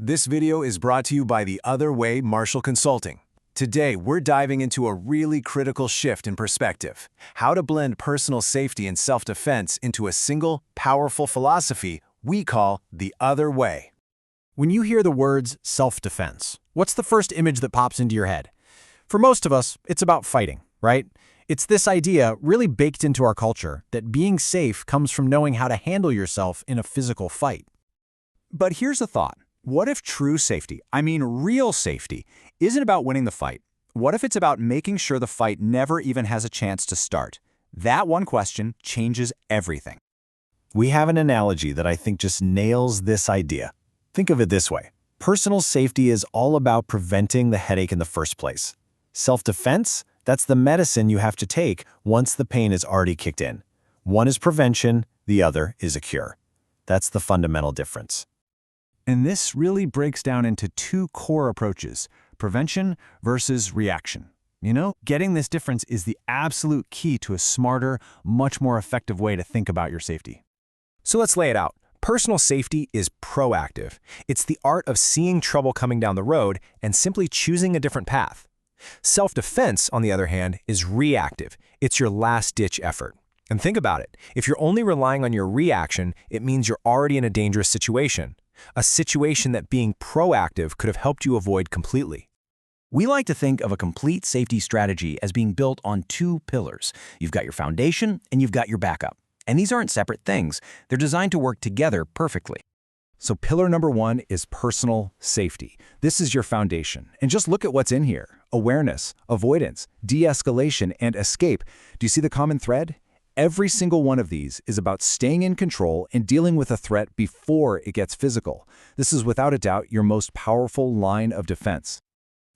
This video is brought to you by The Other Way Marshall Consulting. Today, we're diving into a really critical shift in perspective, how to blend personal safety and self-defense into a single, powerful philosophy we call The Other Way. When you hear the words self-defense, what's the first image that pops into your head? For most of us, it's about fighting, right? It's this idea, really baked into our culture, that being safe comes from knowing how to handle yourself in a physical fight. But here's a thought. What if true safety, real safety, isn't about winning the fight? What if it's about making sure the fight never even has a chance to start? That one question changes everything. We have an analogy that I think just nails this idea. Think of it this way. Personal safety is all about preventing the headache in the first place. Self-defense, that's the medicine you have to take once the pain is already kicked in. One is prevention, the other is a cure. That's the fundamental difference. And this really breaks down into two core approaches, prevention versus reaction. Getting this difference is the absolute key to a smarter, much more effective way to think about your safety. So let's lay it out. Personal safety is proactive. It's the art of seeing trouble coming down the road and simply choosing a different path. Self-defense, on the other hand, is reactive. It's your last-ditch effort. And think about it. If you're only relying on your reaction, it means you're already in a dangerous situation. A situation that being proactive could have helped you avoid completely. We like to think of a complete safety strategy as being built on two pillars. You've got your foundation and you've got your backup. And these aren't separate things. They're designed to work together perfectly. So pillar number one is personal safety. This is your foundation. And just look at what's in here. Awareness, avoidance, de-escalation, and escape. Do you see the common thread? Every single one of these is about staying in control and dealing with a threat before it gets physical. This is without a doubt your most powerful line of defense.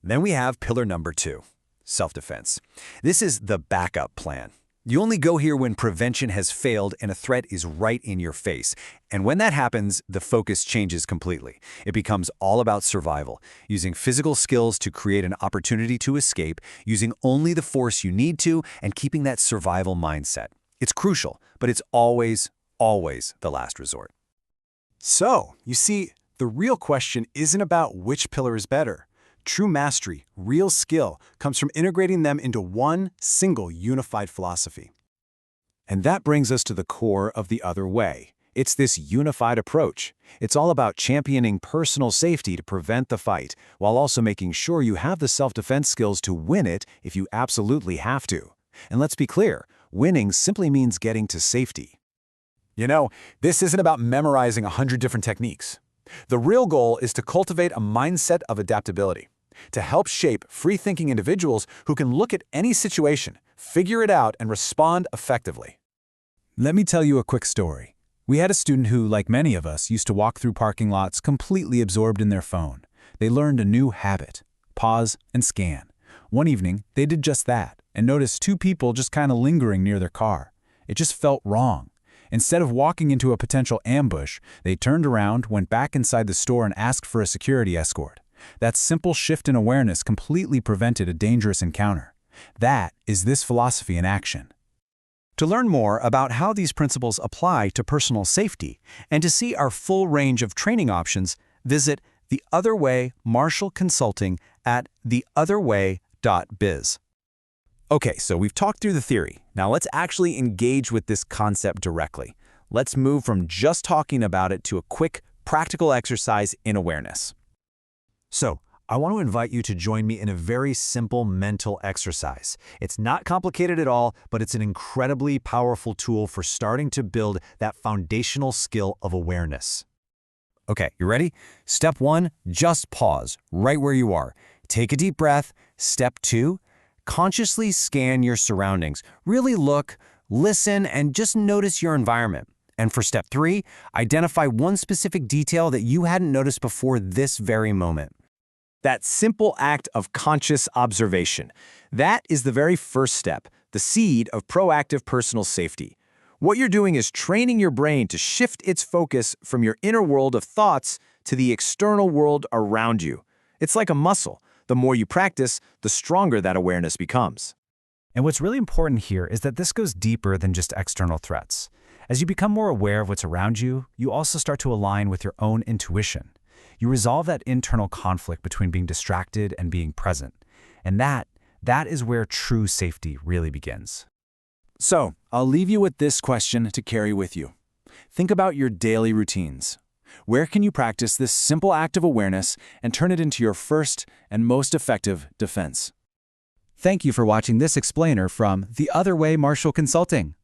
Then we have pillar number two, self-defense. This is the backup plan. You only go here when prevention has failed and a threat is right in your face. And when that happens, the focus changes completely. It becomes all about survival, using physical skills to create an opportunity to escape, using only the force you need to, and keeping that survival mindset. It's crucial, but it's always, always the last resort. So, you see, the real question isn't about which pillar is better. True mastery, real skill, comes from integrating them into one single unified philosophy. And that brings us to the core of The Other Way. It's this unified approach. It's all about championing personal safety to prevent the fight, while also making sure you have the self-defense skills to win it if you absolutely have to. And let's be clear, winning simply means getting to safety. This isn't about memorizing 100 different techniques. The real goal is to cultivate a mindset of adaptability, to help shape free-thinking individuals who can look at any situation, figure it out, and respond effectively. Let me tell you a quick story. We had a student who, like many of us, used to walk through parking lots completely absorbed in their phone. They learned a new habit: pause and scan. One evening, they did just that and noticed two people just kind of lingering near their car. It just felt wrong. Instead of walking into a potential ambush, they turned around, went back inside the store, and asked for a security escort. That simple shift in awareness completely prevented a dangerous encounter. That is this philosophy in action. To learn more about how these principles apply to personal safety and to see our full range of training options, visit The Other Way Marshall Consulting at theotherway.biz. Okay, so we've talked through the theory. Now let's actually engage with this concept directly. Let's move from just talking about it to a quick, practical exercise in awareness. So, I want to invite you to join me in a very simple mental exercise. It's not complicated at all, but it's an incredibly powerful tool for starting to build that foundational skill of awareness. Okay, you ready? Step one, just pause right where you are. Take a deep breath. Step two, consciously scan your surroundings. Really look, listen, and just notice your environment. And for step three, identify one specific detail that you hadn't noticed before this very moment. That simple act of conscious observation. That is the very first step, the seed of proactive personal safety. What you're doing is training your brain to shift its focus from your inner world of thoughts to the external world around you. It's like a muscle. The more you practice, the stronger that awareness becomes. And what's really important here is that this goes deeper than just external threats. As you become more aware of what's around you, you also start to align with your own intuition. You resolve that internal conflict between being distracted and being present. And that is where true safety really begins. So, I'll leave you with this question to carry with you. Think about your daily routines. Where can you practice this simple act of awareness and turn it into your first and most effective defense? Thank you for watching this explainer from The Other Way Marshall Consulting.